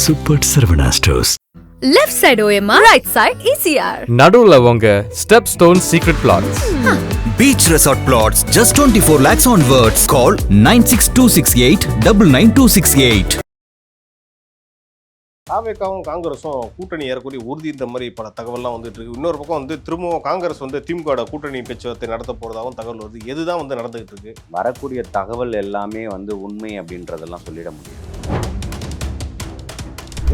Super Saravana stores. Left side OMR, right side ECR. நடுவுல உங்க step stone secret plots. Beach Resort Plots just 24 lakhs onwards. Call 9626899268. தாவேகாவும் காங்கிரஸும் கூட்டணி ஏறக்கூடிய உறுதி இந்த மாதிரி பல தகவல்லாம் வந்துட்டு இருக்கு. இன்னொரு பக்கம் வந்து திரும்பவும் காங்கிரஸ் வந்து திமுக கூட்டணி பேச்சுவார்த்தை நடத்த போறதாகவும் தகவல் வருது. எதுதான் வந்து நடந்துகிட்டு இருக்கு? வரக்கூடிய தகவல் எல்லாமே வந்து உண்மை அப்படின்றதெல்லாம் சொல்லிட முடியும்.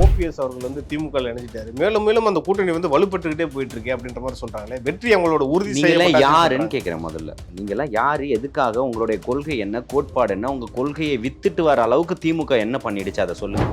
ஓபிஎஸ் அவர்கள் வந்து திமுக இணைஞ்சிட்டாரு. மேலும் மேலும் அந்த கூட்டணி வந்து வலுப்பட்டுக்கிட்டே போயிட்டு இருக்கு அப்படின்ற மாதிரி சொல்றாங்களே. வெற்றி அவங்களோட உறுதி நீங்களாம் யாருன்னு கேட்கிறேன். முதல்ல நீங்களாம் யாரு, எதுக்காக, உங்களுடைய கொள்கை என்ன, கோட்பாடு என்ன, உங்க கொள்கையை வித்துட்டு வர அளவுக்கு திமுக என்ன பண்ணிடுச்சு அதை சொல்லுங்க.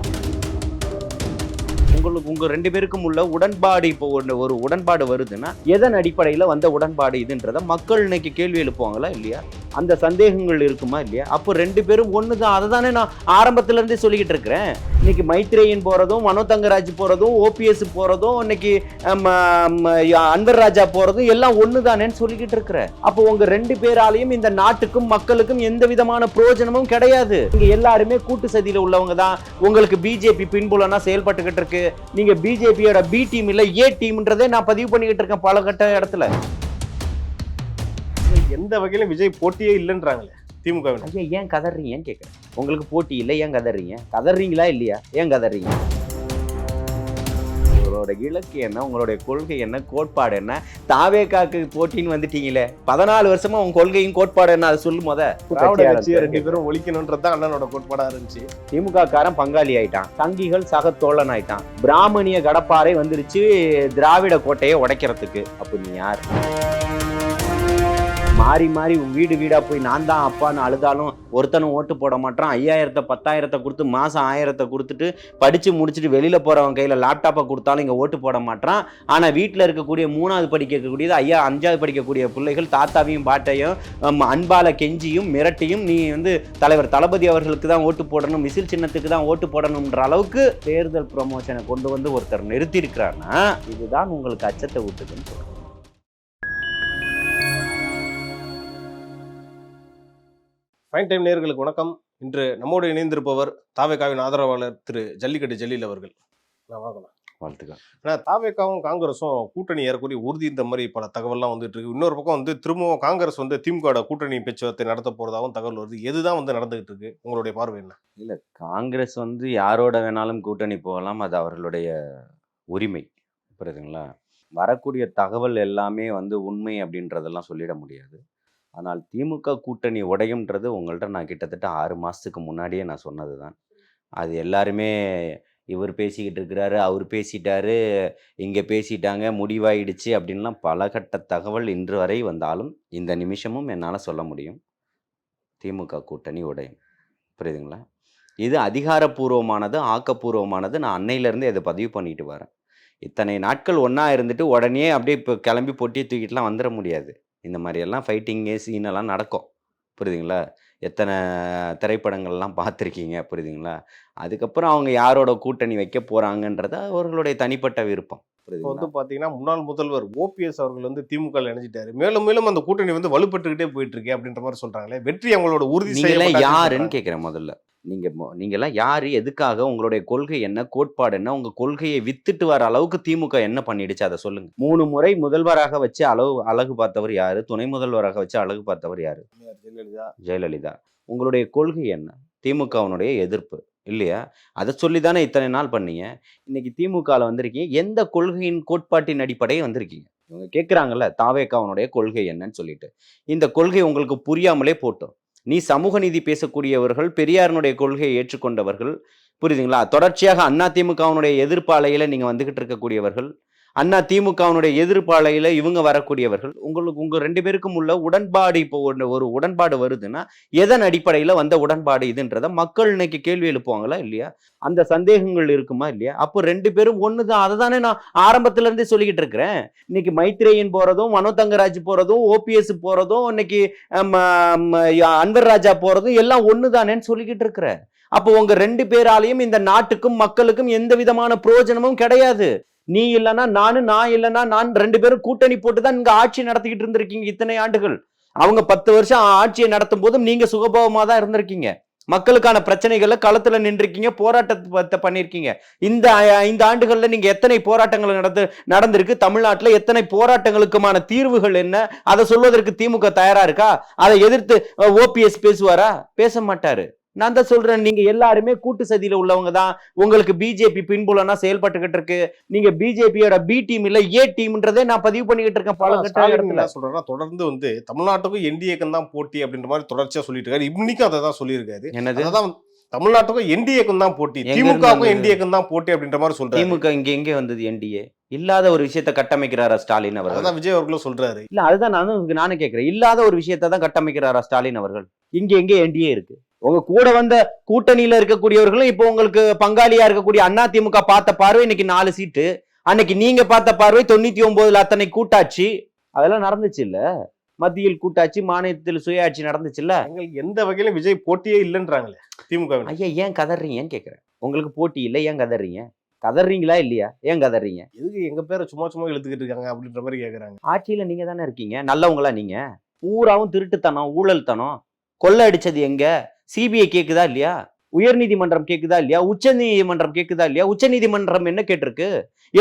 உங்களுக்கு உங்க ரெண்டு பேருக்கும் உள்ள உடன்பாடு, இப்போ ஒரு உடன்பாடு வருதுன்னா எதன் அடிப்படையில் வந்த உடன்பாடு இதுன்றத மக்கள் இன்னைக்கு கேள்வி எழுப்புவாங்களா இல்லையா? அந்த சந்தேகங்கள் இருக்குமா இல்லையா? அப்போ ரெண்டு பேரும் ஒண்ணுதான். அதை தானே நான் ஆரம்பத்துல இருந்தே சொல்லிக்கிட்டு இருக்கிறேன். இன்னைக்கு மைத்ரேயன் போறதும், மனோ தங்கராஜ் போறதும், ஓபிஎஸ் போறதும், இன்னைக்கு அன்வர் ராஜா போறதும் எல்லாம் ஒண்ணுதானேன்னு சொல்லிக்கிட்டு இருக்கிறேன். அப்போ உங்க ரெண்டு பேராலையும் இந்த நாட்டுக்கும் மக்களுக்கும் எந்த விதமான பிரயோஜனமும் கிடையாது. நீங்க எல்லாருமே கூட்டு சதியில உள்ளவங்க தான். உங்களுக்கு பிஜேபி பின்புலனா செயல்பட்டுக்கிட்டு இருக்கு. நீங்க பிஜேபியோட பி டீம் இல்ல ஏ டீம்ன்றதே நான் பதிவு பண்ணிக்கிட்டு இருக்கேன் பல கட்ட இடத்துல. எந்த வகையிலும் விஜய் போட்டியே இல்லைன்றாங்களே திமுக. ஏன் கதறீங்கன்னு கேட்குறேன். உங்களுக்கு போட்டி இல்லை, ஏன் கதறீங்க? கதறீங்களா இல்லையா? ஏன் கதறீங்க? உங்களோட இலக்கு என்ன, உங்களுடைய கொள்கை என்ன, கோட்பாடு என்ன? தாவேகாக்கு போட்டின்னு வந்துட்டீங்களே, 14 வருஷமா உங்க கொள்கையும் கோட்பாடு என்ன அதை சொல்லு. ரெண்டு பேரும் ஒழிக்கணும்ன்றதுதான் அண்ணனோட கோட்பாடா இருந்துச்சு. திமுக காரன் பங்காளி ஆயிட்டான், சங்கிகள் சக தோழன் ஆயிட்டான், பிராமணிய கடப்பாறை வந்துருச்சு திராவிட கோட்டையை உடைக்கிறதுக்கு. அப்ப நீ யார்? மாறி மாறி வீடு வீடா போய் நான் தான் அப்பான்னு அழுதாலும் ஒருத்தனும் ஓட்டு போட மாட்டான். 5000 10,000 கொடுத்து மாசம் 1000 கொடுத்துட்டு படிச்சு முடிச்சுட்டு வெளியில போறவன் கையில லேப்டாப்பை கொடுத்தாலும் இங்க ஓட்டு போட மாட்டான். ஆனா வீட்டுல இருக்கக்கூடிய 3வது படிக்கக்கூடியது 5வது படிக்கக்கூடிய பிள்ளைகள் தாத்தாவையும் பாட்டையும் அன்பால கெஞ்சியும் மிரட்டியும் நீ வந்து தலைவர் தளபதி அவர்களுக்கு தான் ஓட்டு போடணும், மிசில் சின்னத்துக்கு தான் ஓட்டு போடணும்ன்ற அளவுக்கு தேர்தல் ப்ரமோஷனை கொண்டு வந்து ஒருத்தர் நிறுத்தி இருக்கிறார்னா இதுதான் உங்களுக்கு அச்சத்தை ஊட்டுதுன்னு சொல்றேன். ஃபைன் டைம் நேயர்களுக்கு வணக்கம். இன்று நம்மோடு இணைந்திருப்பவர் தாவேகாவின் ஆதரவாளர் திரு ஜல்லிக்கட்டு ஜலீல் அவர்கள். நான் வாங்கலாம். வாழ்த்துக்கள். ஏன்னா தாவேகாவும் காங்கிரஸும் கூட்டணி ஏறக்கூடிய உறுதி இந்த மாதிரி பல தகவல்லாம் வந்துட்டு இருக்கு. இன்னொரு பக்கம் வந்து திரும்பவும் காங்கிரஸ் வந்து திமுக கூட்டணி பேச்சுவார்த்தை நடத்த போறதாகவும் தகவல் வருது. எதுதான் வந்து நடந்துகிட்டு இருக்கு? உங்களுடைய பார்வை என்ன? இல்ல, காங்கிரஸ் வந்து யாரோட வேணாலும் கூட்டணி போகலாம், அது அவர்களுடைய உரிமை. புரியுதுங்களா? வரக்கூடிய தகவல் எல்லாமே வந்து உண்மை அப்படின்றதெல்லாம் சொல்லிட முடியாது. ஆனால் திமுக கூட்டணி உடையும்ன்றது உங்கள்கிட்ட நான் கிட்டத்தட்ட 6 மாதத்துக்கு முன்னாடியே நான் சொன்னது தான். அது எல்லாருமே இவர் பேசிக்கிட்டு இருக்கிறாரு, அவர் பேசிட்டாரு, இங்கே பேசிட்டாங்க, முடிவாயிடுச்சு அப்படின்லாம் பல கட்ட தகவல் இன்று வரை வந்தாலும் இந்த நிமிஷமும் என்னால் சொல்ல முடியும், திமுக கூட்டணி உடையும். புரியுதுங்களா? இது அதிகாரப்பூர்வமானது, ஆக்கப்பூர்வமானது. நான் அன்னையிலேருந்து இதை பதிவு பண்ணிட்டு வரேன். இத்தனை நாட்கள் ஒன்றா இருந்துட்டு உடனே அப்படியே இப்போ கிளம்பி பொட்டியை தூக்கிட்டுலாம் வந்துட முடியாது. இந்த மாதிரியெல்லாம் ஃபைட்டிங்கு சீனெல்லாம் நடக்கும். புரியுதுங்களா? எத்தனை திரைப்படங்கள்லாம் பார்த்துருக்கீங்க. புரியுதுங்களா? அதுக்கப்புறம் அவங்க யாரோட கூட்டணி வைக்க போகிறாங்கன்றத அவர்களுடைய தனிப்பட்ட விருப்பம். இப்போ வந்து பார்த்தீங்கன்னா முன்னாள் முதல்வர் ஓபிஎஸ் அவர்கள் வந்து திமுக இணைஞ்சிட்டாரு. மேலும் மேலும் அந்த கூட்டணி வந்து வலுப்பட்டுக்கிட்டே போயிட்டு இருக்கு அப்படின்ற மாதிரி சொல்றாங்களே. வெற்றி அவங்களோட உறுதி யாருன்னு கேட்குறேன். முதல்ல நீங்கெல்லாம் யாரு, எதுக்காக, உங்களுடைய கொள்கை என்ன, கோட்பாடு என்ன, உங்க கொள்கையை வித்துட்டு வர அளவுக்கு திமுக என்ன பண்ணிடுச்சு அதை சொல்லுங்க. 3 முறை முதல்வராக வச்சு அழகு பார்த்தவர் யாரு? துணை முதல்வராக வச்சு அழகு பார்த்தவர் யாரு? ஜெயலலிதா. உங்களுடைய கொள்கை என்ன? திமுகவினுடைய எதிர்ப்பு இல்லையா? அதை சொல்லி தானே இத்தனை நாள் பண்ணீங்க. இன்னைக்கு திமுகவில் வந்திருக்கீங்க, எந்த கொள்கையின் கோட்பாட்டின் அடிப்படையை வந்திருக்கீங்க? இவங்க கேட்குறாங்கல்ல தாவேகாவினுடைய கொள்கை என்னன்னு சொல்லிட்டு. இந்த கொள்கை உங்களுக்கு புரியாமலே போட்டோம். நீ சமூக நீதி பேசக்கூடியவர்கள், பெரியாரனுடைய கொள்கையை ஏற்றுக்கொண்டவர்கள். புரியுதுங்களா? தொடர்ச்சியாக அண்ணா திமுகவினுடைய எதிர்ப்பாளையில நீங்க வந்துகிட்டு இருக்கக்கூடியவர்கள், அண்ணா திமுகவினுடைய எதிர்ப்பாளையில இவங்க வரக்கூடியவர்கள். உங்க ரெண்டு பேருக்கும் உள்ள உடன்பாடு, இப்போ ஒரு உடன்பாடு வருதுன்னா எதன் அடிப்படையில வந்த உடன்பாடு இதுன்றத மக்கள் இன்னைக்கு கேள்வி எழுப்புவாங்களா இல்லையா? அந்த சந்தேகங்கள் இருக்குமா இல்லையா? அப்போ ரெண்டு பேரும் ஒண்ணுதான். அதை தானே நான் ஆரம்பத்துல இருந்தே சொல்லிக்கிட்டு இருக்கிறேன். இன்னைக்கு மைத்ரேயன் போறதும், மனோ தங்கராஜ் போறதும், ஓபிஎஸ் போறதும், இன்னைக்கு அன்வர் ராஜா போறதும் எல்லாம் ஒண்ணுதானேன்னு சொல்லிக்கிட்டு இருக்கிறேன். அப்போ உங்க ரெண்டு பேராலையும் இந்த நாட்டுக்கும் மக்களுக்கும் எந்த விதமான பிரயோஜனமும் கிடையாது. நீ இல்லைன்னா நானு, நான் இல்லைன்னா நான், 2 பேரும் கூட்டணி போட்டுதான் இங்க ஆட்சி நடத்திக்கிட்டு இருந்திருக்கீங்க இத்தனை ஆண்டுகள். அவங்க 10 வருஷம் ஆட்சியை நடத்தும் போதும் நீங்க சுகபோகமா தான் இருந்திருக்கீங்க. மக்களுக்கான பிரச்சனைகள்ல களத்துல நின்றுருக்கீங்க, போராட்டத்தை பண்ணிருக்கீங்க. இந்த 5 ஆண்டுகள்ல நீங்க எத்தனை போராட்டங்கள் நடந்திருக்கு? தமிழ்நாட்டுல எத்தனை போராட்டங்களுக்குமான தீர்வுகள் என்ன? அதை சொல்வதற்கு திமுக தயாரா இருக்கா? அதை எதிர்த்து ஓபிஎஸ் பேசுவாரா? பேச மாட்டாரு. நான் தான் சொல்றேன், நீங்க எல்லாருமே கூட்டு சதியில உள்ளவங்க தான். உங்களுக்கு பிஜேபி பின்புலனா செயல்பட்டுக்கிட்டு இருக்கு. நீங்க பிஜேபியோட பி டீம் இல்ல ஏ டீம்ன்றதே நான் பதிவு பண்ணிக்கிட்டு இருக்கேன் பல என்ன சொல்றேன்னா, தொடர்ந்து வந்து தமிழ்நாட்டுக்கும் என்டிஏக்கும் தான் போட்டி அப்படின்ற மாதிரி தொடர்ச்சியா சொல்லிட்டு இருக்காரு. இன்னைக்கும் அதை தான் சொல்லியிருக்காரு. என்னது? அதான் தமிழ்நாட்டுக்கும் என்டிஏக்கும் தான் போட்டி, திமுகவுக்கும் என்டிஏக்கும் தான் போட்டி அப்படின்ற மாதிரி சொல்றாரு. திமுக இங்க எங்க வந்தது? என்டிஏ இல்லாத ஒரு விஷயத்தை கட்டமைக்கிறாரா ஸ்டாலின் அவர்கள்? அதான் விஜய் அவர்களும் சொல்றாரு. இல்ல அதுதான் நானும் கேட்கிறேன். இல்லாத ஒரு விஷயத்தை தான் கட்டமைக்கிறாரா ஸ்டாலின் அவர்கள்? இங்க எங்க என்டிஏ இருக்கு? உங்க கூட வந்த கூட்டணியில இருக்கக்கூடியவர்களும் இப்போ உங்களுக்கு பங்காளியா இருக்கக்கூடிய அண்ணா திமுக பார்த்த பார்வை இன்னைக்கு 4 சீட்டு, அன்னைக்கு நீங்க பார்த்த பார்வை 99 அத்தனை கூட்டாட்சி. அதெல்லாம் நடந்துச்சு இல்ல? மத்தியில் கூட்டாட்சி, மாநிலத்தில் சுயாட்சி நடந்துச்சு இல்ல? எங்களுக்கு எந்த வகையிலும் விஜய் போட்டியே இல்லைன்றாங்களே திமுக. ஐயா ஏன் கதறீங்கன்னு கேக்குறேன். உங்களுக்கு போட்டி இல்லை, ஏன் கதறீங்க? கதறீங்களா இல்லையா? ஏன் கதறீங்க? எதுக்கு எங்க பேரை சும்மா சும்மா இழுத்துக்கிட்டு இருக்காங்க அப்படின்ற மாதிரி கேக்குறாங்க. ஆட்சியில நீங்க தானே இருக்கீங்க, நல்லவங்களா நீங்க? பூராவும் திருட்டுத்தனம், ஊழல் தனம், கொள்ளை அடிச்சது எங்க? சிபிஐ கேக்குதா இல்லையா? உயர் நீதிமன்றம் கேக்குதா இல்லையா? உச்ச நீதிமன்றம் கேக்குதா இல்லையா? உச்ச நீதிமன்றம் என்ன கேட்டிருக்கு?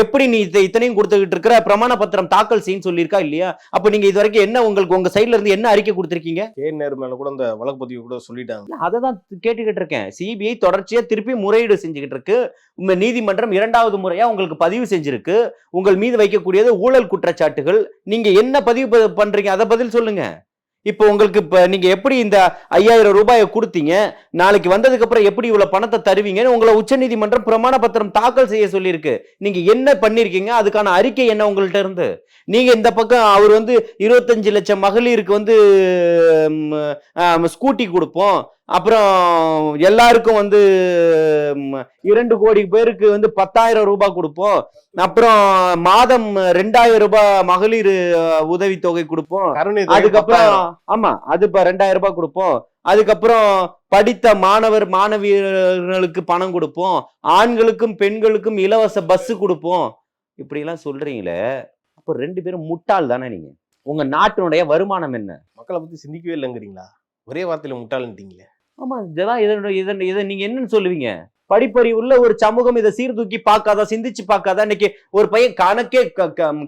எப்படி நீ இத்தனையும் கொடுத்துக்கிட்டு இருக்கிற பிரமாண பத்திரம் தாக்கல் செய்யு சொல்லியிருக்கா இல்லையா? அப்ப நீங்க இது வரைக்கும் என்ன உங்களுக்கு உங்க சைட்ல இருந்து என்ன அறிக்கை கொடுத்திருக்கீங்க? நேரு மேல கூட அந்த வழக்கு பதிவு கூட சொல்லிட்டாங்க. அதை தான் கேட்டுக்கிட்டு இருக்கேன். சிபிஐ தொடர்ச்சியா திருப்பி முறையீடு செஞ்சுக்கிட்டு இருக்கு. உங்க நீதிமன்றம் 2வது முறையா உங்களுக்கு பதிவு செஞ்சிருக்கு. உங்கள் மீது வைக்கக்கூடியது ஊழல் குற்றச்சாட்டுகள். நீங்க என்ன பதிவு பண்றீங்க? அதை பதில் சொல்லுங்க. இப்போ உங்களுக்கு நீங்க எப்படி இந்த 5000 ரூபாயை கொடுத்தீங்க, நாளைக்கு வந்ததுக்கு அப்புறம் எப்படி இவ்வளவு பணத்தை தருவீங்கன்னு உங்களை உச்சநீதிமன்றம் பிரமாண பத்திரம் தாக்கல் செய்ய சொல்லியிருக்கு. நீங்க என்ன பண்ணிருக்கீங்க? அதுக்கான அறிக்கை என்ன உங்கள்ட்ட இருந்து? நீங்க இந்த பக்கம் அவர் 25 லட்சம் மகளிருக்கு ஸ்கூட்டி கொடுப்போம், அப்புறம் எல்லாருக்கும் 2 கோடி பேருக்கு 10,000 ரூபாய் கொடுப்போம், அப்புறம் மாதம் 2000 ரூபாய் மகளிர் உதவித்தொகை கொடுப்போம், அதுக்கப்புறம் ஆமா அது 2000 ரூபாய் கொடுப்போம், அதுக்கப்புறம் படித்த மாணவியர்களுக்கு பணம் கொடுப்போம், ஆண்களுக்கும் பெண்களுக்கும் இலவச பஸ் கொடுப்போம். இப்படி எல்லாம் சொல்றீங்களே, அப்ப 2 பேரும் முட்டாள் தானே நீங்க? உங்க நாட்டினுடைய வருமானம் என்ன? மக்களை பத்தி சிந்திக்கவே இல்லைங்கிறீங்களா? ஒரே வார்த்தையில முட்டாள்ன்றீங்களே. ஆமா, இதெல்லாம் இதை நீங்க என்னன்னு சொல்லுவீங்க? படிப்பறிவுள்ள ஒரு சமூகம் இதை சீர்தூக்கி பார்க்காதா, சிந்திச்சு பார்க்காதா? இன்னைக்கு ஒரு பையன் கணக்கே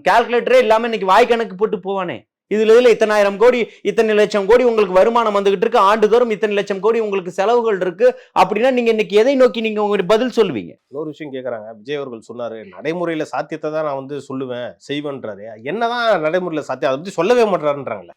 கால்குலேட்டரே இல்லாம இன்னைக்கு வாய் கணக்கு போட்டு போவானே. இதுல இத்தனை ஆயிரம் கோடி, இத்தனை லட்சம் கோடி உங்களுக்கு வருமானம் வந்துகிட்டு இருக்கு, ஆண்டுதோறும் இத்தனை லட்சம் கோடி உங்களுக்கு செலவுகள் இருக்கு அப்படின்னா நீங்க இன்னைக்கு எதை நோக்கி நீங்க உங்க பதில் சொல்லுவீங்க? இன்னொரு விஷயம் கேக்குறாங்க. விஜய் அவர்கள் சொன்னாரு, நடைமுறையில சாத்தியத்தை தான் நான் சொல்லுவேன் செய்வேன்றாரு. என்னதான் நடைமுறையில சாத்தியம், அதை பத்தி சொல்லவே மாட்டாருன்றாங்களே.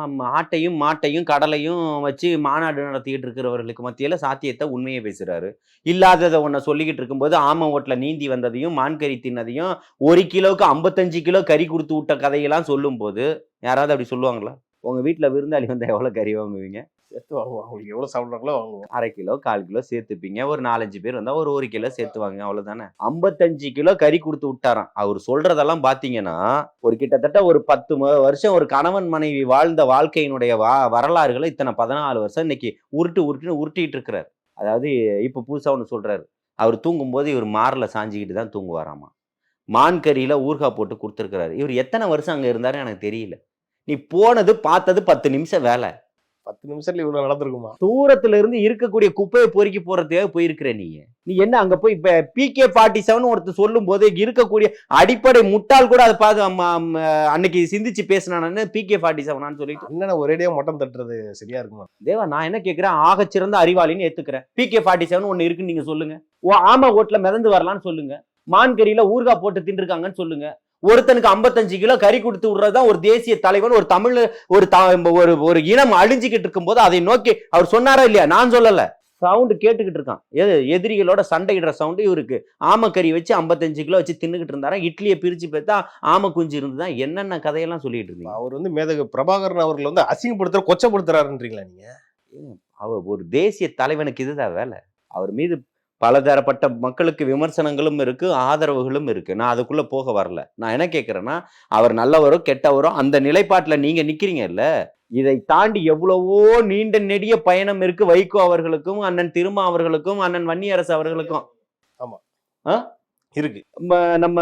ஆமா, ஆட்டையும் மாட்டையும் கடலையும் வச்சு மாநாடு நடத்திக்கிட்டு இருக்கிறவர்களுக்கு மத்தியில சாத்தியத்தை உண்மையை பேசுறாரு. இல்லாததை ஒன்ன சொல்லிக்கிட்டு இருக்கும்போது ஆம ஓட்டுல நீந்தி வந்ததையும் மான்கறி தின்னதையும் 1 கிலோவுக்கு 55 கிலோ கறி கொடுத்து விட்ட கதையெல்லாம் சொல்லும் போது யாராவது அப்படி சொல்லுவாங்களா? உங்க வீட்டுல விருந்தாளி வந்தா எவ்வளவு கறி வாங்குவீங்க? சேர்த்து வாங்குவோம். அவங்களுக்கு எவ்வளவு சாப்பிட்றாங்களோ வாங்குவோம். 1/2 கிலோ 1/4 கிலோ சேர்த்துப்பீங்க. ஒரு 4-5 பேர் வந்தா ஒரு 1 கிலோ சேர்த்துவாங்க, அவ்வளவுதானே. 55 கிலோ கறி கொடுத்து விட்டாராம். அவர் சொல்றதெல்லாம் பாத்தீங்கன்னா ஒரு கிட்டத்தட்ட ஒரு 10 வருஷம் ஒரு கணவன் மனைவி வாழ்ந்த வாழ்க்கையினுடைய வரலாறுகளை இத்தனை 14 வருஷம் இன்னைக்கு உருட்டிட்டு இருக்கிறார். அதாவது இப்ப புதுசா ஒண்ணு சொல்றாரு, அவர் தூங்கும் போது இவர் மார்ல சாஞ்சிக்கிட்டு தான் தூங்குவாராமா. மான் கறியில ஊறுகாய் போட்டு கொடுத்துருக்கிறாரு. இவர் எத்தனை வருஷம் அங்க இருந்தாரு எனக்கு தெரியல. நீ போனது பார்த்தது 10 நிமிஷம் வேலை. 10 நிமிஷத்துல இவ்வளவு நடந்திருக்குமா? தூரத்துல இருந்து இருக்கக்கூடிய குப்பையை பொறுக்கி போறதுக்காக போயிருக்கிற நீ என்ன அங்க போய் இப்ப PK-47 ஒருத்தர் சொல்லும் போது இருக்கக்கூடிய அடிப்படை முட்டாள் கூட அதை பார்த்து அன்னைக்கு சிந்திச்சு பேசினானு PK-47 சொல்லிட்டு அண்ணனை ஒரேடியா மட்டம் தட்டுறது சரியா இருக்குமா? தேவா, நான் என்ன கேட்கிறேன், ஆகச்சிறந்த அறிவாளின்னு ஏத்துக்கிறேன். PK-47 ஒண்ணு இருக்குன்னு நீங்க சொல்லுங்க. ஆமா ஓட்டுல மிதந்து வரலான்னு சொல்லுங்க. மான்கறியில ஊறுகாய் போட்டு தின்றுருக்காங்கன்னு சொல்லுங்க. ஒருத்தனுக்கு 55 கிலோ கறி கொடுத்து விடுறதுதான் ஒரு தேசிய தலைவன், ஒரு தமிழ் ஒரு இனம் அழிஞ்சுக்கிட்டு இருக்கும் போது அதை நோக்கி அவர் சொன்னாரா இல்லையா? நான் சொல்லல, சவுண்டு கேட்டுக்கிட்டு இருக்கான். எதிரிகளோட சண்டையிடுற சவுண்டு இவருக்கு. ஆமக்கறி வச்சு 55 கிலோ வச்சு தின்னுகிட்டு இருந்தாரா. இட்லியை பிரிச்சு பார்த்தா ஆம குஞ்சு இருந்துதான். என்னென்ன கதையெல்லாம் சொல்லிட்டு இருந்தீங்க. அவர் மேதகு பிரபாகரன் அவர்கள் அசிங்கப்படுத்துற கொச்சப்படுத்துறாருன்றீங்களா நீங்க? அவர் ஒரு தேசிய தலைவனுக்கு இதுதான் வேலை. அவர் மீது பலதரப்பட்ட மக்களுக்கு விமர்சனங்களும் இருக்கு, ஆதரவுகளும் இருக்கு. நான் அதுக்குள்ள போக வரல. நான் என்ன கேட்கிறேன்னா, அவர் நல்லவரோ கெட்டவரோ அந்த நிலைப்பாட்டுல நீங்க நிக்கிறீங்க இல்ல. இதை தாண்டி எவ்வளவோ நீண்ட நெடிய பயணம் இருக்கு வைகோ அவர்களுக்கும், அண்ணன் திருமா அவர்களுக்கும், அண்ணன் வன்னியரசு அவர்களுக்கும். ஆமா இருக்கு. நம்ம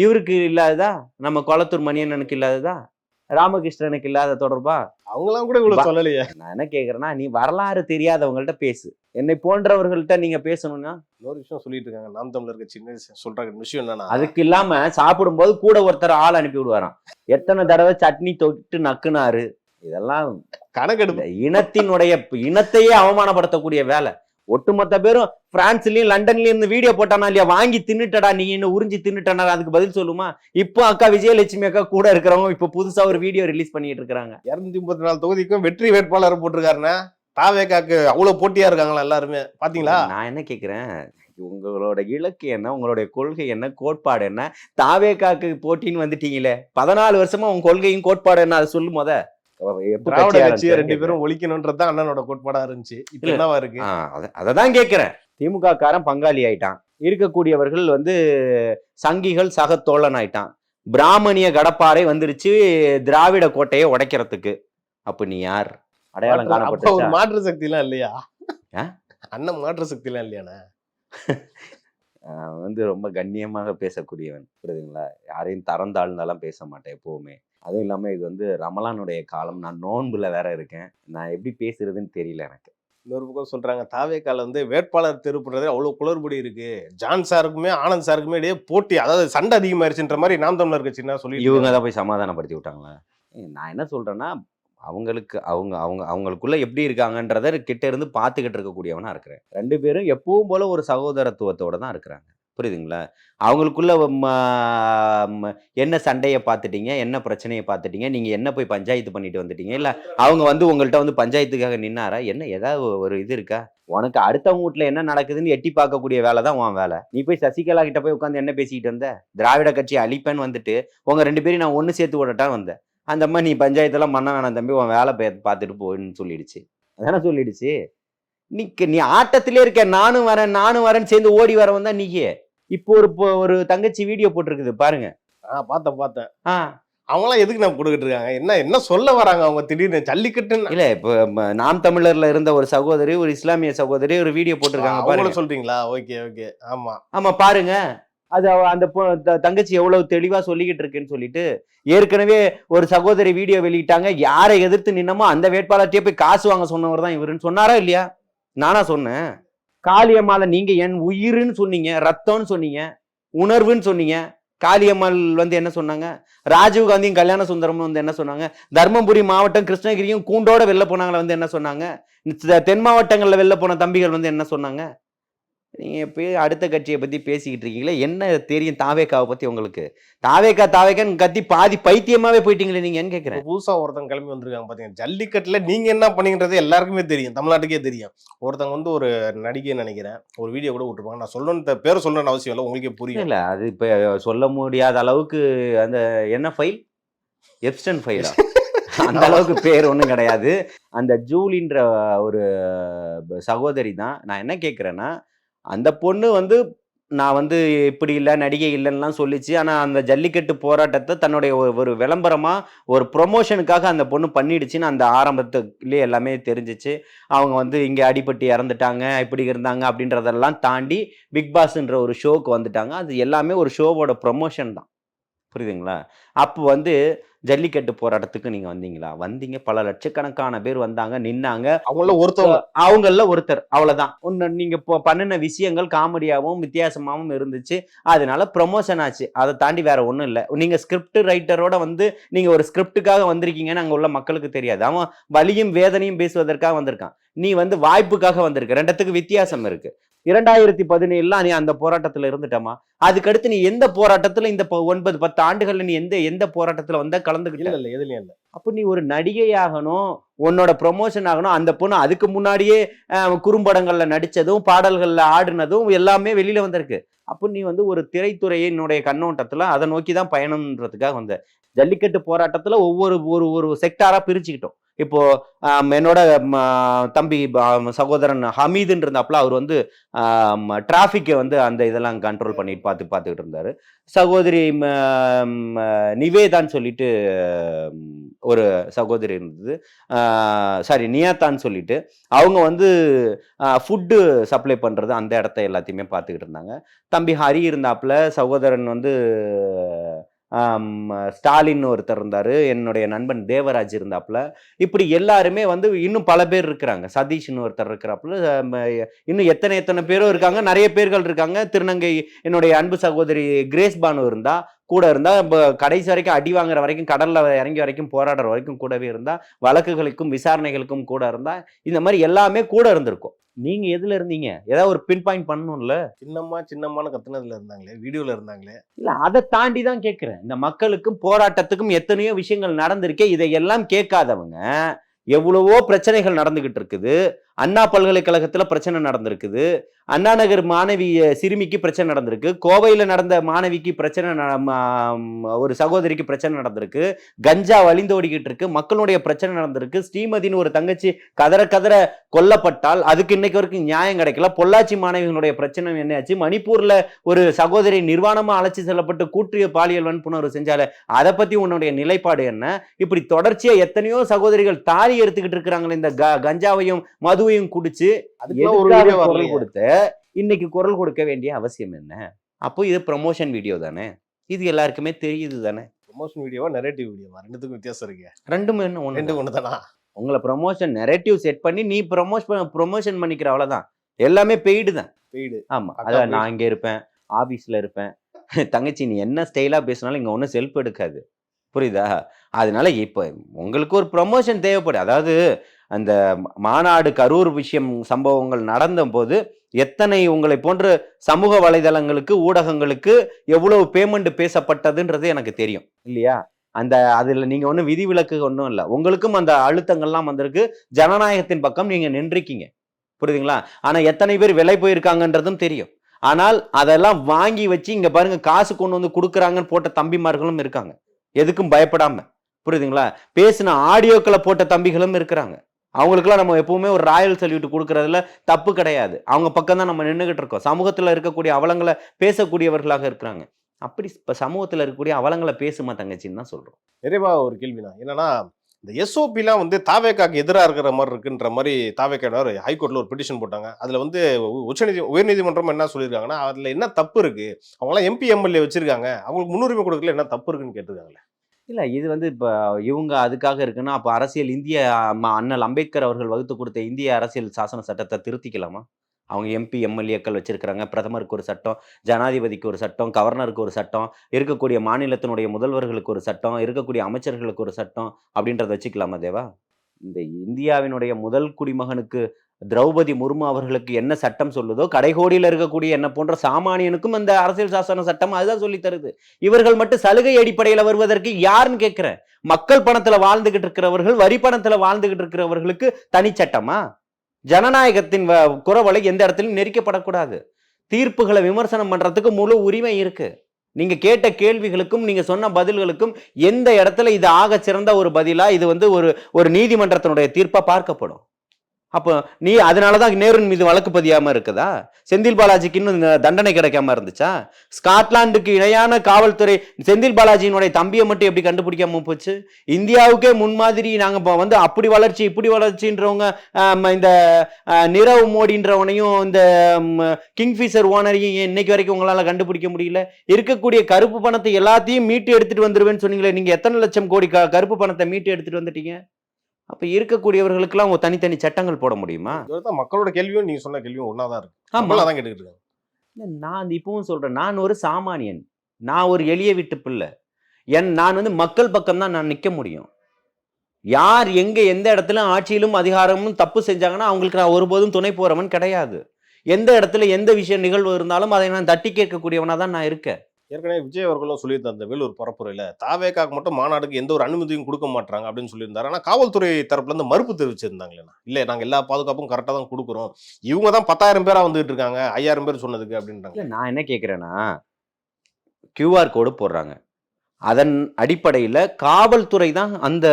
இவருக்கு இல்லாததா? நம்ம கொளத்தூர் மணியண்ணனுக்கு இல்லாததா? ராமகிருஷ்ணனுக்கு இல்லாத தொடர்பா? அவங்களாம் கூட இவ்வளவு சொல்லலையே. நான் என்ன கேக்குறேன்னா, நீ வரலாறு தெரியாதவங்கள்ட்ட பேசு. என்னை போன்றவர்கள்ட்ட நீங்க பேசணும்னா இன்னொரு விஷயம் சொல்லிட்டு இருக்காங்க, நாம் தமிழருக்கு சின்ன சொல்றாங்க விஷயம் என்னன்னா, அதுக்கு இல்லாம சாப்பிடும்போது கூட ஒருத்தர் ஆள் அனுப்பி விடுவாராம். எத்தனை தடவை சட்னி தொட்டு நக்குனாரு. இதெல்லாம் கணக்கெடுப்பு. இனத்தையே அவமானப்படுத்தக்கூடிய வேலை. ஒட்டுமொத்த பேரும் பிரான்ஸ்லயும் லண்டன்லயும் இருந்து வீடியோ போட்டானா இல்லையா, வாங்கி தின்னுட்டடா நீ இன்னும் உறிஞ்சி தின்னுட்டனா, அதுக்கு பதில் சொல்லுமா? இப்போ அக்கா விஜயலட்சுமி அக்கா கூட இருக்கிறவங்க இப்ப புதுசா ஒரு வீடியோ ரிலீஸ் பண்ணிட்டு இருக்காங்க. 234 தொகுதிக்கும் வெற்றி வேட்பாளர் போட்டிருக்காருன்னா தாவேகாக்கு அவ்வளவு போட்டியா இருக்காங்களா எல்லாருமே, பாத்தீங்களா? நான் என்ன கேக்குறேன், உங்களோட இலக்கு என்ன, உங்களுடைய கொள்கை என்ன, கோட்பாடு என்ன? தாவேகாக்கு போட்டின்னு வந்துட்டீங்களே, 14 வருஷமா உங்க கொள்கையும் கோட்பாடு என்ன, அதை சொல்லு முத. திராவிட கட்சியை 2 பேரும் ஒழிக்கணும்ன்றதுதான் அண்ணனோட கோட்பாடா இருந்துச்சு. இப்ப என்னவா இருக்கு? அததான் கேக்குறேன். திமுக காரன் பங்காளி ஆயிட்டான், இருக்கக்கூடியவர்கள் சங்கிகள் சக தோழன் ஆயிட்டான், பிராமணிய கடப்பாறை வந்துருச்சு திராவிட கோட்டையை உடைக்கிறதுக்கு. அப்ப நீ யார்? அடையாளம் காணப்பட்ட ஒரு மாற்று சக்தி எல்லாம் இல்லையா? அண்ணன் மாற்று சக்தி எல்லாம் இல்லையாண்ணா? ரொம்ப கண்ணியமாக பேசக்கூடியவன், புரியுதுங்களா? யாரையும் தரந்தாழ்ந்தாலும் பேச மாட்டேன் எப்பவுமே. அதுவும் இல்லாம இது ரமலானுடைய காலம், நான் நோன்புல வேற இருக்கேன், நான் எப்படி பேசுறதுன்னு தெரியல எனக்கு. இன்னொரு பக்கம் சொல்றாங்க, தாவேக்கால வேட்பாளர் திருப்புறது அவ்வளவு குளறுபடி இருக்கு, ஜான் சாருக்குமே ஆனந்த் சாருக்குமே இடையே போட்டி, அதாவது சண்டை அதிகமாயிருச்சுன்ற மாதிரி நாம் தமிழர் கட்சின்னா சொல்லி இவங்க தான் போய் சமாதானப்படுத்தி விட்டாங்களா? நான் என்ன சொல்றேன்னா, அவங்களுக்குள்ள எப்படி இருக்காங்கன்றத கிட்ட இருந்து பார்த்துக்கிட்டு இருக்கக்கூடியவனா இருக்கிறேன். 2 பேரும் எப்பவும் போல ஒரு சகோதரத்துவத்தோட தான் இருக்கிறாங்க, புரியுதுங்களா? அவங்களுக்குள்ள என்ன சண்டையை பார்த்துட்டீங்க, என்ன பிரச்சனையை பார்த்துட்டீங்க, நீங்க என்ன போய் பஞ்சாயத்து பண்ணிட்டு வந்துட்டீங்க, இல்ல அவங்க உங்கள்கிட்ட பஞ்சாயத்துக்காக நின்னாரா என்ன? ஏதாவது ஒரு இது இருக்கா? உனக்கு அடுத்தவங்க வீட்டுல என்ன நடக்குதுன்னு எட்டி பார்க்கக்கூடிய வேலை தான் உன் வேலை. நீ போய் சசிகலா கிட்ட போய் உட்காந்து என்ன பேசிக்கிட்டு வந்த? திராவிட கட்சி அழிப்பேன்னு வந்துட்டு உங்க 2 பேரும் நான் ஒன்னு சேர்த்து விடட்டான் வந்தேன். அந்த அம்மா நீ பஞ்சாயத்தெல்லாம் பண்ண வேணாம் தம்பி, உன் வேலை பார்த்துட்டு போன்னு சொல்லிடுச்சு. அதானே சொல்லிடுச்சு. நீ ஆட்டத்திலே இருக்க, நானும் வரேன்னு சேர்ந்து ஓடி வரவன் தான் நீயே. இப்போ ஒரு தங்கச்சி வீடியோ போட்டிருக்குது பாருங்க. பார்த்தேன். அவங்களாம் எதுக்கு நம்ம கொடுக்கிட்டு இருக்காங்க? என்ன சொல்ல வராங்க அவங்க திடீர்னு? ஜல்லிக்கட்டு இல்ல, இப்போ நாம் தமிழர்ல இருந்த ஒரு சகோதரி, ஒரு இஸ்லாமிய சகோதரி ஒரு வீடியோ போட்டிருக்காங்க பாருங்க. சொல்றீங்களா? ஓகே. ஆமா பாருங்க. அது அந்த தங்கச்சி எவ்வளவு தெளிவா சொல்லிக்கிட்டு இருக்குன்னு சொல்லிட்டு, ஏற்கனவே ஒரு சகோதரி வீடியோ வெளியிட்டாங்க, யாரை எதிர்த்து நின்னமோ அந்த வேட்பாளர்கிட்டயே போய் காசு வாங்க சொன்னவர் தான் இவருன்னு சொன்னாரா இல்லையா? நானா சொன்னேன்? காளியம்மாளை நீங்க என் உயிர்ன்னு சொன்னீங்க, ரத்தம்னு சொன்னீங்க, உணர்வுன்னு சொன்னீங்க. காளியம்மாள் என்ன சொன்னாங்க? ராஜீவ் காந்தியும் கல்யாண சுந்தரமும் என்ன சொன்னாங்க? தர்மபுரி மாவட்டம் கிருஷ்ணகிரியும் கூண்டோட வெளில போனாங்களா என்ன சொன்னாங்க? தென் மாவட்டங்கள்ல வெளில போன தம்பிகள் என்ன சொன்னாங்க? நீங்க போய் அடுத்த கட்சியை பத்தி பேசிக்கிட்டு இருக்கீங்களே, என்ன தெரியும் தாவேக்காவை பத்தி உங்களுக்கு? தாவேக்கான்னு கத்தி பாதி பைத்தியமாவே போயிட்டீங்களே நீங்க, என்ன கேட்கிறேன்? புதுசா ஒருத்தங்க கிளம்பி வந்திருக்காங்க பாத்தீங்க, ஜல்லிக்கட்டுல நீங்க என்ன பண்ணீங்கன்றது எல்லாருக்குமே தெரியும், தமிழ்நாட்டுக்கே தெரியும். ஒருத்தங்க ஒரு நடிகை நினைக்கிறேன், ஒரு வீடியோ கூட விட்டுருப்பாங்க. நான் சொல்லணும், பேர் சொல்லணும்னு அவசியம் இல்லை, உங்களுக்கே புரியும். இல்ல அது இப்ப சொல்ல முடியாத அளவுக்கு அந்த என்ன ஃபைல், எப்ஸ்டன் ஃபைலா, அந்த அளவுக்கு பேர் ஒன்றும் கிடையாது. அந்த ஜூலின்ற ஒரு சகோதரி தான். நான் என்ன கேட்கிறேன்னா, அந்த பொண்ணு நான் இப்படி இல்லை நடிகை இல்லைன்னுலாம் சொல்லிச்சு. ஆனால் அந்த ஜல்லிக்கட்டு போராட்டத்தை தன்னுடைய ஒரு விளம்பரமாக ஒரு ப்ரொமோஷனுக்காக அந்த பொண்ணு பண்ணிடுச்சுன்னு அந்த ஆரம்பத்துலேயே எல்லாமே தெரிஞ்சிச்சு. அவங்க இங்கே அடிபட்டு இறந்துட்டாங்க, இப்படி இருந்தாங்க அப்படின்றதெல்லாம் தாண்டி பிக் பாஸ்ன்ற ஒரு ஷோக்கு வந்துட்டாங்க. அது எல்லாமே ஒரு ஷோவோட ப்ரொமோஷன் தான், புரியுதுங்களா? அப்போ ஜல்லிக்கட்டு போராட்டத்துக்கு நீங்க வந்தீங்க, பல லட்சக்கணக்கான பேர் வந்தாங்க, நின்னாங்க. அவங்கள ஒருத்தர், அவ்வளவுதான். ஒன்னு நீங்க பண்ணின விஷயங்கள் காமெடியாவும் வித்தியாசமாவும் இருந்துச்சு, அதனால ப்ரொமோஷன் ஆச்சு. அதை தாண்டி வேற ஒண்ணும் இல்லை. நீங்க ஸ்கிரிப்ட் ரைட்டரோட நீங்க ஒரு ஸ்கிரிப்டுக்காக வந்திருக்கீங்கன்னு அங்க உள்ள மக்களுக்கு தெரியாது. அவன் வலியும் வேதனையும் பேசுவதற்காக வந்திருக்கான். நீ வாய்ப்புக்காக வந்திருக்க. 2த்துக்கு வித்தியாசம் இருக்கு. 2017 நீ அந்த போராட்டத்துல இருந்துட்டமா? அதுக்கடுத்து நீ எந்த போராட்டத்துல இந்த 9-10 ஆண்டுகள்ல நீ எந்த போராட்டத்துல கலந்துக்கிட்ட? இல்ல, எதுலயும் இல்ல. அப்ப நீ ஒரு நடிகை ஆகணும், உன்னோட ப்ரொமோஷன் ஆகணும். அந்த பொண்ணு அதுக்கு முன்னாடியே குறும்படங்கள்ல நடிச்சதும் பாடல்கள்ல ஆடுனதும் எல்லாமே வெளியில வந்திருக்கு. அப்போ நீ ஒரு திரைத்துறையினுடைய கண்ணோட்டத்துல அதை நோக்கிதான் பயணம்ன்றதுக்காக வந்த. ஜல்லிக்கட்டு போராட்டத்துல ஒவ்வொரு செக்டாரா பிரிச்சுக்கிட்டோம். இப்போ என்னோட தம்பி சகோதரன் ஹமீதுன்னு இருந்தாப்புல, அவர் டிராஃபிக்கை அந்த இதெல்லாம் கண்ட்ரோல் பண்ணிட்டு பார்த்துக்கிட்டு இருந்தாரு. சகோதரி நிவேதான்னு சொல்லிட்டு ஒரு சகோதரி இருந்தது, சாரி நியாத்தான்னு சொல்லிட்டு, அவங்க ஃபுட்டு சப்ளை பண்றது அந்த இடத்த எல்லாத்தையுமே பார்த்துக்கிட்டு இருந்தாங்க. தம்பி ஹரி இருந்தாப்புல, சகோதரன் ஸ்டாலின் ஒருத்தர் இருந்தாரு, என்னுடைய நண்பன் தேவராஜ் இருந்தாப்புல, இப்படி எல்லாருமே வந்து இன்னும் பல பேர் இருக்கிறாங்க. சதீஷ்னு ஒருத்தர் இருக்கிறாப்புல, இன்னும் எத்தனை பேரும் இருக்காங்க, நிறைய பேர்கள் இருக்காங்க. திருநங்கை என்னுடைய அன்பு சகோதரி கிரேஸ் பானு இருந்தா கூட இருந்தா, கடைசி வரைக்கும் அடி வாங்குற வரைக்கும், கடல்ல இறங்கி வரைக்கும் போராடுற வரைக்கும் கூடவே இருந்தா, வழக்குகளுக்கும் விசாரணைகளுக்கும் கூட இருந்தா, இந்த மாதிரி எல்லாமே கூட இருந்திருக்கும். நீங்க எதுல இருந்தீங்க? ஏதாவது ஒரு பின் பாயிண்ட் பண்ணணும்ல. சின்னம்மான்னு கத்துனதுல இருந்தாங்களே, வீடியோல இருந்தாங்களே. இல்ல, அதை தாண்டி தான் கேட்கிறேன். இந்த மக்களுக்கும் போராட்டத்துக்கும் எத்தனையோ விஷயங்கள் நடந்திருக்கே, இதையெல்லாம் கேட்காதவங்க, எவ்வளவோ பிரச்சனைகள் நடந்துகிட்டு இருக்குது. அண்ணா பல்கலைக்கழகத்துல பிரச்சனை நடந்திருக்குது, அண்ணா நகர் மாணவி சிறுமிக்கு பிரச்சனை நடந்திருக்கு, கோவையில நடந்த மாணவிக்கு பிரச்சனை, ஒரு சகோதரிக்கு பிரச்சனை நடந்திருக்கு, கஞ்சா வழிந்தோடிக்கிட்டு இருக்கு, மக்களுடைய பிரச்சனை நடந்திருக்கு. ஸ்ரீமதினு ஒரு தங்கச்சி கதற கொல்லப்பட்டால் அதுக்கு இன்னைக்கு வரைக்கும் நியாயம் கிடைக்கல. பொள்ளாச்சி மாணவிகளுடைய பிரச்சனை என்னாச்சு? மணிப்பூர்ல ஒரு சகோதரி நிர்வாணமா அழைச்சி செல்லப்பட்டு கூற்றிய பாலியல் வன்புணர்வு செஞ்சால, அதை பத்தி உன்னுடைய நிலைப்பாடு என்ன? இப்படி தொடர்ச்சியா எத்தனையோ சகோதரிகள் தாலி எடுத்துக்கிட்டு இருக்கிறாங்களே, இந்த கஞ்சாவையும் மதுவையும் குடிச்சு குரல் கொடுத்த, இன்னைக்கு குரல் கொடுக்க வேண்டிய அவசியம் என்ன? அப்போ இது ப்ரமோஷன் வீடியோ தானே, இது எல்லாருக்குமே தெரியுது தானே. ப்ரமோஷன் வீடியோவா நரேட்டிவ் வீடியோவா? ரெண்டுத்துக்கும் வித்தியாசம் இருக்கு. ரெண்டுமே ஒன்று தானா? உங்களை ப்ரமோஷன் நரேட்டிவ் செட் பண்ணி நீ ப்ரமோஷன் பண்ணிக்கிற, அவ்வளவுதான். எல்லாமே பெய்டு தான். பெய்டு. ஆமா, அதான் நான் இங்க இருப்பேன், ஆபீஸ்ல இருப்பேன். தங்கச்சி நீ என்ன ஸ்டைலா பேசினாலும் இங்க ஒன்றும் செல்ஃப் எடுக்காது, புரியுதா? அதனால இப்ப உங்களுக்கு ஒரு ப்ரமோஷன் தேவைப்படும். அதாவது அந்த மாநாடு கரூர் விஷயம் சம்பவங்கள் நடந்த போது எத்தனை உங்களை போன்ற சமூக வலைதளங்களுக்கு, ஊடகங்களுக்கு எவ்வளவு பேமெண்ட் பேசப்பட்டதுன்றது எனக்கு தெரியும் இல்லையா? அதுல நீங்க ஒன்றும் விதிவிலக்கு ஒன்றும் இல்லை. உங்களுக்கும் அந்த அழுத்தங்கள்லாம் வந்திருக்கு, ஜனநாயகத்தின் பக்கம் நீங்க நின்றுக்கீங்க, புரியுதுங்களா? ஆனா எத்தனை பேர் விலை போயிருக்காங்கன்றதும் தெரியும். ஆனால் அதெல்லாம் வாங்கி வச்சு இங்க பாருங்க, காசு கொண்டு வந்து கொடுக்குறாங்கன்னு போட்ட தம்பிமார்களும் இருக்காங்க, எதுக்கும் பயப்படாம, புரியுதுங்களா? பேசின ஆடியோக்களை போட்ட தம்பிகளும் இருக்கிறாங்க. அவங்களுக்குலாம் நம்ம எப்பவுமே ஒரு ராயல் சல்யூட் கொடுக்கறதுல தப்பு கிடையாது. அவங்க பக்கம் தான் நம்ம நின்றுகிட்டு இருக்கோம். சமூகத்துல இருக்கக்கூடிய அவலங்களை பேசக்கூடியவர்களாக இருக்கிறாங்க. அப்படி இப்ப சமூகத்துல இருக்கக்கூடிய அவலங்களை பேசுமா தங்கச்சின்னு தான் சொல்றோம். நிறைவா ஒரு கேள்விதான் என்னன்னா, இந்த எஸ்ஓபிலாம் வந்து தாவேக்காக்கு எதிராக இருக்கிற மாதிரி இருக்குன்ற மாதிரி தாவேக்கானவர் ஹைகோர்ட்ல ஒரு பெட்டிஷன் போட்டாங்க. அதுல வந்து உயர்நீதிமன்றம் என்ன சொல்லியிருக்காங்கன்னா, அதுல என்ன தப்பு இருக்கு, அவங்களாம் எம்பி எம்எல்ஏ வச்சிருக்காங்க, அவங்களுக்கு முன்னுரிமை கொடுக்கல, என்ன தப்பு இருக்குன்னு கேட்டிருக்காங்களே. இல்ல, இது வந்து இப்ப இவங்க அதுக்காக இருக்குன்னா, அப்ப அரசியல் இந்திய அண்ணல் அம்பேத்கர் அவர்கள் வகுத்து கொடுத்த இந்திய அரசியல் சாசன சட்டத்தை திருத்திக்கலாமா? அவங்க எம்பி எம்எல்ஏக்கள் வச்சிருக்கிறாங்க, பிரதமருக்கு ஒரு சட்டம், ஜனாதிபதிக்கு ஒரு சட்டம், கவர்னருக்கு ஒரு சட்டம், இருக்கக்கூடிய மாநிலத்தினுடைய முதல்வர்களுக்கு ஒரு சட்டம், இருக்கக்கூடிய அமைச்சர்களுக்கு ஒரு சட்டம், அப்படின்றத வச்சுக்கலாமா தேவா? இந்த இந்தியாவினுடைய முதல் குடிமகனுக்கு திரௌபதி முர்மு அவர்களுக்கு என்ன சட்டம் சொல்லுதோ, கடைகோடியில் இருக்கக்கூடிய என்ன போன்ற சாமானியனுக்கும் அந்த அரசியல் சாசன சட்டம் அதுதான் சொல்லி தருது. இவர்கள் மட்டும் சலுகை அடிப்படையில் வருவதற்கு யாருன்னு கேட்கிறேன். மக்கள் பணத்துல வாழ்ந்துகிட்டு இருக்கிறவர்கள், வரி பணத்துல வாழ்ந்துகிட்டு இருக்கிறவர்களுக்கு தனி சட்டமா? ஜனநாயகத்தின் குரவலை எந்த இடத்திலும் நெரிக்கப்படக்கூடாது. தீர்ப்புகளை விமர்சனம் பண்றதுக்கு முழு உரிமை இருக்கு. நீங்க கேட்ட கேள்விகளுக்கும் நீங்க சொன்ன பதில்களுக்கும் எந்த இடத்துல இது ஆக சிறந்த ஒரு பதிலா, இது வந்து ஒரு நீதிமன்றத்தினுடைய தீர்ப்பா பார்க்கப்படும். அப்போ நீ அதனாலதான் நேருன் மீது வழக்கு பதியாம இருக்குதா? செந்தில் பாலாஜிக்கு இன்னும் தண்டனை கிடைக்காம இருந்துச்சா? ஸ்காட்லாந்துக்கு இணையான காவல்துறை செந்தில் பாலாஜியினுடைய தம்பியை மட்டும் எப்படி கண்டுபிடிக்காம போச்சு? இந்தியாவுக்கே முன்மாதிரி நாங்க வந்து அப்படி வளர்ச்சி இப்படி வளர்ச்சின்றவங்க, இந்த நிரவ் மோடின்றவனையும் இந்த கிங்ஃபிஷர் ஓனரையும் இன்னைக்கு வரைக்கும் உங்களால கண்டுபிடிக்க முடியல. இருக்கக்கூடிய கருப்பு பணத்தை எல்லாத்தையும் மீட்டு எடுத்துட்டு வந்துருவேன்னு சொன்னீங்களே, நீங்க எத்தனை லட்சம் கோடி கருப்பு பணத்தை மீட்டு எடுத்துட்டு வந்துட்டீங்க? அப்ப இருக்கக்கூடியவர்களுக்கெல்லாம் தனித்தனி சட்டங்கள் போட முடியுமா? மக்களோட கேள்வியும் நீங்க சொன்ன கேள்வியும் ஒன்னாதான் இருக்கு. கேட்டுக்கிட்டு இருக்காங்க. நான் இப்பவும் சொல்றேன், நான் ஒரு சாமானியன், நான் ஒரு எளிய வீட்டு பிள்ளை. நான் வந்து மக்கள் பக்கம் தான் நான் நிக்க முடியும். யார் எங்க எந்த இடத்துல ஆட்சியிலும் அதிகாரமும் தப்பு செஞ்சாங்கன்னா அவங்களுக்கு நான் ஒருபோதும் துணை போறவன் கிடையாது. எந்த இடத்துல எந்த விஷயம் நிகழ்வு இருந்தாலும் அதை நான் தட்டி கேட்கக்கூடியவனா தான் நான் இருக்கேன். ஏற்கனவே விஜய் அவர்களும் சொல்லியிருந்தார் அந்த வேலூர் பரப்புரையில, தாவேக்காக்கு மட்டும் மாநாடுக்கு எந்த ஒரு அனுமதியும் கொடுக்க மாட்டாங்க அப்படின்னு சொல்லியிருந்தாரு. ஆனா காவல்துறை தரப்புல இருந்து மறுப்பு தெரிவிச்சிருந்தாங்களே, இல்ல நாங்க எல்லா பாதுகாப்பும் கரெக்டா தான் கொடுக்குறோம், இவங்க தான் 10,000 பேரா வந்துட்டு இருக்காங்க, 5,000 பேர் சொன்னதுக்கு அப்படின்றாங்க. நான் என்ன கேட்கிறேன்னா, QR கோடு போடுறாங்க, அதன் அடிப்படையில் காவல்துறை தான் அந்த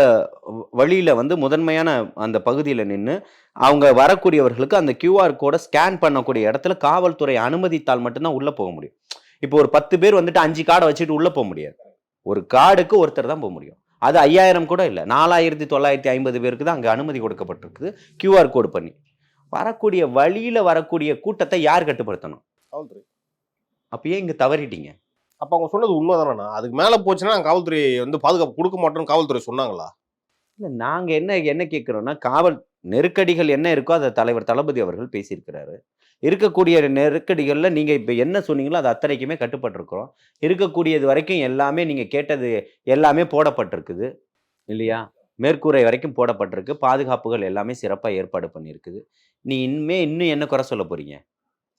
வழியில வந்து முதன்மையான அந்த பகுதியில் நின்று அவங்க வரக்கூடியவர்களுக்கு அந்த QR கோடை ஸ்கேன் பண்ணக்கூடிய இடத்துல காவல்துறை அனுமதித்தால் மட்டும்தான் உள்ள போக முடியும். இப்போ ஒரு 10 பேர் வந்துட்டு 5 கார்டை வச்சுட்டு உள்ள போக முடியாது. ஒரு கார்டுக்கு ஒருத்தர் தான் போக முடியும். அது 5,000 கூட இல்லை, 4,950 பேருக்கு தான் அங்கே அனுமதி கொடுக்கப்பட்டிருக்குது QR கோடு பண்ணி. வரக்கூடிய வழியில வரக்கூடிய கூட்டத்தை யார் கட்டுப்படுத்தணும்? காவல்துறை. அப்பயே இங்க தவறிட்டீங்க. அப்ப அவங்க சொன்னது உண்மைதானா? அதுக்கு மேல போச்சுன்னா காவல்துறை வந்து பாதுகாப்பு கொடுக்க மாட்டோம்னு காவல்துறை சொன்னாங்களா? இல்ல நாங்க என்ன கேட்கிறோம்னா, காவல் நெருக்கடிகள் என்ன இருக்கோ அதை தலைவர் தளபதி அவர்கள் பேசியிருக்கிறாரு. இருக்கக்கூடிய நெருக்கடிகள்ல நீங்க இப்ப என்ன சொன்னீங்களோ அது அத்தனைக்குமே கட்டுப்பட்டிருக்கிறோம். இருக்கக்கூடியது வரைக்கும் எல்லாமே நீங்க கேட்டது எல்லாமே போடப்பட்டிருக்குது இல்லையா? மேற்கூரை வரைக்கும் போடப்பட்டிருக்கு. பாதுகாப்புகள் எல்லாமே சிறப்பா ஏற்பாடு பண்ணியிருக்குது. நீ இன்னும் என்ன குறை சொல்ல போறீங்க?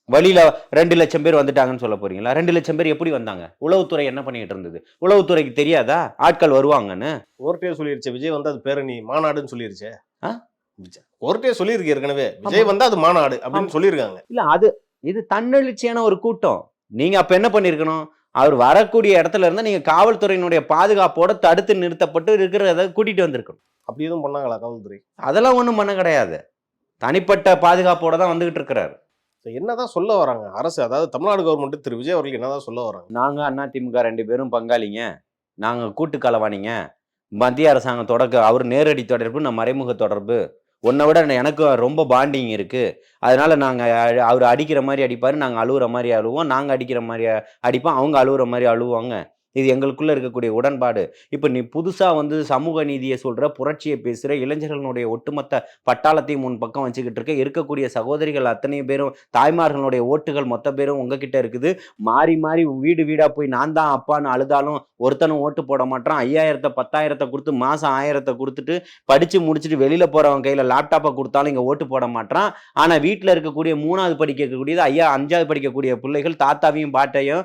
வழியில 2,00,000 பேர் வந்துட்டாங்கன்னு சொல்ல போறீங்களா? 2,00,000 பேர் எப்படி வந்தாங்க? உளவுத்துறை என்ன பண்ணிட்டு இருந்தது? உளவுத்துறைக்கு தெரியாதா ஆட்கள் வருவாங்கன்னு? கோர்ட்டே சொல்லிருச்சு விஜய் வந்து அது பேரணி மாநாடுன்னு சொல்லிருச்சே. ஆ? கோர்ட்டே சொல்லியிருக்கு ஏற்கனவே விஜய் வந்தா அது மாநாடு அப்படின்னு சொல்லியிருக்காங்க. இல்ல இது தன்னெழுச்சியான ஒரு கூட்டம். நீங்க அப்ப என்ன பண்ணிருக்கணும்? அவர் வரக்கூடிய இடத்துல இருந்தா நீங்க காவல்துறையினுடைய பாதுகாப்போட தடுத்து நிறுத்தப்பட்டு இருக்கிறத கூட்டிட்டு வந்திருக்கணும். அப்படி எதுவும் பண்ணாங்களா காவல்துறை? அதெல்லாம் ஒண்ணும் பண்ண கிடையாது. தனிப்பட்ட பாதுகாப்போட தான் வந்துகிட்டு இருக்கிறாரு. என்னதான் சொல்ல வராங்க அரசு, அதாவது தமிழ்நாடு கவர்மெண்ட் திரு விஜய் அவர்கள் என்னதான் சொல்ல வராங்க? நாங்க அதிமுக 2 பேரும் பங்காளிங்க, நாங்க கூட்டு களவாணிங்க, மத்திய அரசாங்கம் அவர் நேரடி தொடர்பு, நான் மறைமுக தொடர்பு, உன்னை விட எனக்கு ரொம்ப பாண்டிங் இருக்கு, அதனால நாங்க அவர் அடிக்கிற மாதிரி அடிப்பாரு, நாங்க அழுகுற மாதிரி அழுவோம், நாங்க அடிக்கிற மாதிரி அடிப்போம், அவங்க அழுகுற மாதிரி அழுவாங்க, இது எங்களுக்குள்ள இருக்கக்கூடிய உடன்பாடு. இப்ப நீ புதுசா வந்து சமூக நீதியை சொல்ற, புரட்சியை பேசுற, இளைஞர்களுடைய ஒட்டுமொத்த பட்டாளத்தையும் முன் பக்கம் வச்சுக்கிட்டு இருக்கக்கூடிய சகோதரிகள் அத்தனை பேரும், தாய்மார்களுடைய ஓட்டுகள் மொத்த பேரும் உங்ககிட்ட இருக்குது. மாறி மாறி வீடு வீடா போய் நான் தான் அப்பான்னு அழுதாலும் ஒருத்தனும் ஓட்டு போட மாட்டான். 5,000 10,000 கொடுத்து மாசம் 1000 கொடுத்துட்டு படிச்சு முடிச்சுட்டு வெளியில போறவன் கையில லேப்டாப்பை கொடுத்தாலும் இங்க ஓட்டு போட மாட்டான். ஆனா வீட்டுல இருக்கக்கூடிய 3வது படிக்கக்கூடியது 5வது படிக்கக்கூடிய பிள்ளைகள் தாத்தாவையும் பாட்டையும்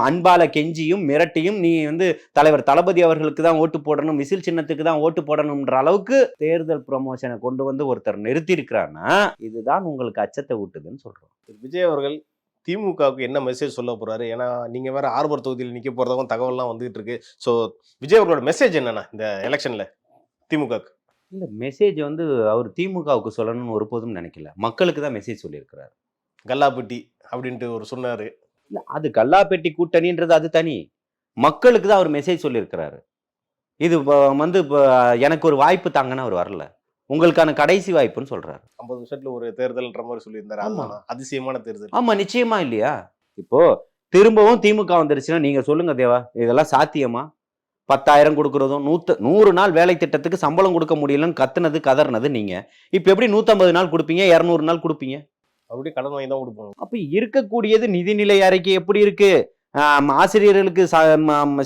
அன்பால கெஞ்சியும் மிரட்டியும் நீ வந்து தலைவர் தளபதி அவர்களுக்கு தான் ஓட்டு போடணும், விசில் சின்னத்துக்கு தான் ஓட்டு போடணும்ன்ற அளவுக்கு தேர்தல் ப்ரமோஷனை கொண்டு வந்து ஒருத்தர் நிறுத்தி இருக்கிறான்னா இதுதான் உங்களுக்கு அச்சத்தை ஊட்டுதுன்னு சொல்றோம். விஜய் அவர்கள் திமுகவுக்கு என்ன மெசேஜ் சொல்ல போறாரு? ஏன்னா நீங்க வேற ஆர்பர் தொகுதியில் நிக்க போறதாகவும் தகவல்லாம் வந்துகிட்டு இருக்கு. ஸோ விஜய் அவர்களோட மெசேஜ் என்னன்னா இந்த எலெக்ஷன்ல திமுகவுக்கு? இல்ல மெசேஜ் வந்து அவர் திமுகவுக்கு சொல்லணும்னு ஒருபோதும் நினைக்கல, மக்களுக்கு தான் மெசேஜ் சொல்லியிருக்கிறார். கல்லாப்பட்டி அப்படின்ட்டு ஒரு சொன்னாரு. இல்ல அது கல்லாப்பெட்டி கூட்டணின்றது அது தனி, மக்களுக்கு தான் அவர் மெசேஜ் சொல்லியிருக்கிறாரு. இது வந்து எனக்கு ஒரு வாய்ப்பு தாங்கன்னா அவர் வரல, உங்களுக்கான கடைசி வாய்ப்புன்னு சொல்றாரு. 50 வருஷத்துல ஒரு தேர்தல்ன்ற மாதிரி சொல்லியிருந்தாரு. ஆமா. அதிசயமான தேர்தல். ஆமா நிச்சயமா இல்லையா? இப்போ திரும்பவும் திமுக வந்துருச்சுன்னா நீங்க சொல்லுங்க தேவா, இதெல்லாம் சாத்தியமா? 10,000 கொடுக்கறதும் 100 நாள் வேலை திட்டத்துக்கு சம்பளம் கொடுக்க முடியலன்னு கதறினது நீங்க. இப்ப எப்படி 150 நாள் கொடுப்பீங்க, 200 நாள் கொடுப்பீங்க? அப்படி கடன் வாங்கி தான் கொடுப்பாங்க. அப்ப இருக்கக்கூடியது நிதிநிலை அறிக்கை எப்படி இருக்கு? ஆசிரியர்களுக்கு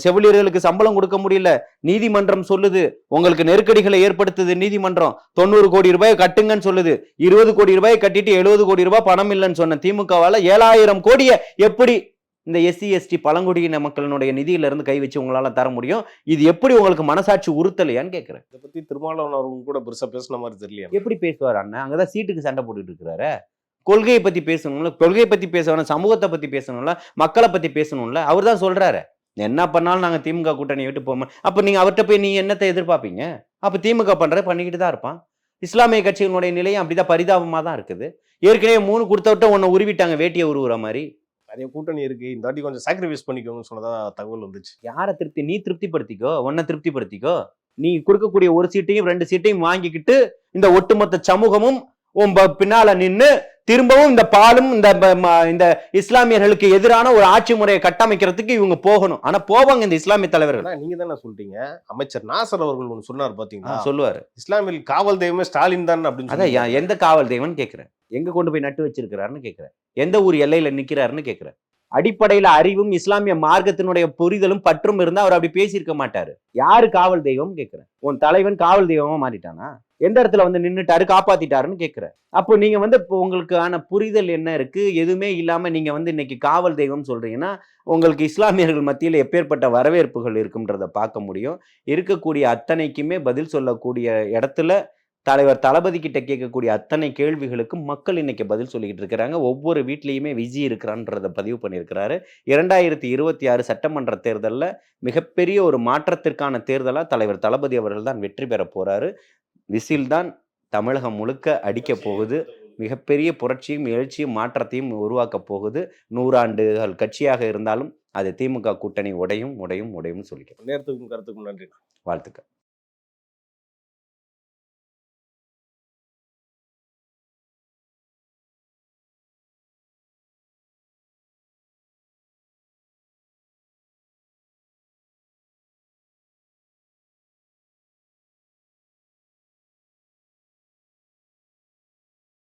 செவிலியர்களுக்கு சம்பளம் கொடுக்க முடியல, நீதிமன்றம் சொல்லுது. உங்களுக்கு நெருக்கடிகளை ஏற்படுத்துது நீதிமன்றம். 90 கோடி ரூபாய் கட்டுங்கன்னு சொல்லுது. 20 கோடி ரூபாய் கட்டிட்டு 70 கோடி ரூபாய் பணம் இல்லைன்னு சொன்ன திமுகவால 7,000 கோடியை எப்படி இந்த SC ST பழங்குடியின மக்களினுடைய நிதியில இருந்து கை வச்சு உங்களால தர முடியும்? இது எப்படி உங்களுக்கு மனசாட்சி உறுத்தலையான்னு கேட்கிறேன். இதை பத்தி திருமாவளவன் அவங்க கூட பெருசா பேசின மாதிரி தெரியல. எப்படி பேசுவார் அண்ணன்? அங்கதான் சீட்டுக்கு சண்டை போட்டுட்டு இருக்கிறாரு. கொள்கையை பத்தி பேசணும்ல, கொள்கையை பத்தி பேசணும், சமூகத்தை பத்தி பேசணும்ல, மக்களை பத்தி பேசணும்ல. அவர் தான் சொல்றாரு என்ன பண்ணாலும் நாங்க திமுக கூட்டணி விட்டு போவோம். அப்ப நீங்க அவர்கிட்ட போய் நீங்க என்னத்தை எதிர்பார்ப்பீங்க? அப்ப திமுக பண்ணிக்கிட்டு தான் இருப்பான். இஸ்லாமிய கட்சிகளுடைய நிலையம் அப்படிதான் பரிதாபமா தான் இருக்குது. ஏற்கனவே 3 கொடுத்த விட்ட ஒன்னு உருவிட்டாங்க, வேட்டியை உருவுற மாதிரி. நிறைய கூட்டணி இருக்கு, இந்த வாட்டி கொஞ்சம் சாக்ரிஃபைஸ் பண்ணிக்கோங்கன்னு சொன்னதா தகவல் வந்துச்சு. யாரை நீ திருப்திப்படுத்திக்கோ, உன்னை திருப்திப்படுத்திக்கோ. நீ கொடுக்கக்கூடிய ஒரு சீட்டையும் 2 சீட்டையும் வாங்கிக்கிட்டு இந்த ஒட்டுமொத்த சமூகமும் பின்னால நின்று திரும்பவும் இந்த பாலும் இந்த இஸ்லாமியர்களுக்கு எதிரான ஒரு ஆட்சி முறையை கட்டமைக்கிறதுக்கு இவங்க போகணும். ஆனா போவாங்க இந்த இஸ்லாமிய தலைவர்கள். நீங்க தானே சொல்லிட்டீங்க, அமைச்சர் நாசர் அவர்கள் ஒன்று சொன்னார் பாத்தீங்களா? சொல்லுவாரு இஸ்லாமிய காவல் தெய்வமே ஸ்டாலின் தான் அப்படின்னு. அதான் எந்த காவல் தெய்வம்னு கேட்கிறேன், எங்க கொண்டு போய் நட்டு வச்சிருக்கிறாருன்னு கேட்கிறேன், எந்த ஊர் எல்லையில நிக்கிறாருன்னு கேட்கிறேன். அடிப்படையில அறிவும் இஸ்லாமிய மார்க்கத்தினுடைய புரிதலும் பற்றும் இருந்தா அவர் அப்படி பேசியிருக்க மாட்டாரு. யாரு காவல் தெய்வம் கேட்கிறேன். உன் தலைவன் காவல் தெய்வமா மாறிட்டானா? எந்த இடத்துல வந்து நின்னுட்டாரு, காப்பாத்திட்டாருன்னு கேட்கிறேன். அப்போ நீங்க வந்து இப்போ உங்களுக்கான புரிதல் என்ன இருக்கு? எதுவுமே இல்லாம நீங்க வந்து இன்னைக்கு காவல் தெய்வம் சொல்றீங்கன்னா உங்களுக்கு இஸ்லாமியர்கள் மத்தியில் எப்பேற்பட்ட வரவேற்புகள் இருக்குன்றத பார்க்க முடியும். இருக்கக்கூடிய அத்தனைக்குமே பதில் சொல்லக்கூடிய இடத்துல தலைவர் தளபதி கிட்ட கேட்கக்கூடிய அத்தனை கேள்விகளுக்கும் மக்கள் இன்னைக்கு பதில் சொல்லிக்கிட்டு இருக்கிறாங்க. ஒவ்வொரு வீட்லயுமே விஜய் இருக்கிறான்றத பதிவு பண்ணியிருக்கிறாரு. 2026 சட்டமன்ற தேர்தலில் மிகப்பெரிய ஒரு மாற்றத்திற்கான தேர்தலா தலைவர் தளபதி அவர்கள் தான் வெற்றி பெற போறாரு. விசில் தான் தமிழகம் முழுக்க அடிக்க போகுது. மிகப்பெரிய புரட்சியும் எழுச்சியும் மாற்றத்தையும் உருவாக்க போகுது. 100 ஆண்டுகள் கட்சியாக இருந்தாலும் அது திமுக கூட்டணி உடையும் சொல்லிக்கிறேன். நேரத்துக்கும் கருத்துக்கும் நன்றி. வாழ்த்துக்கள்.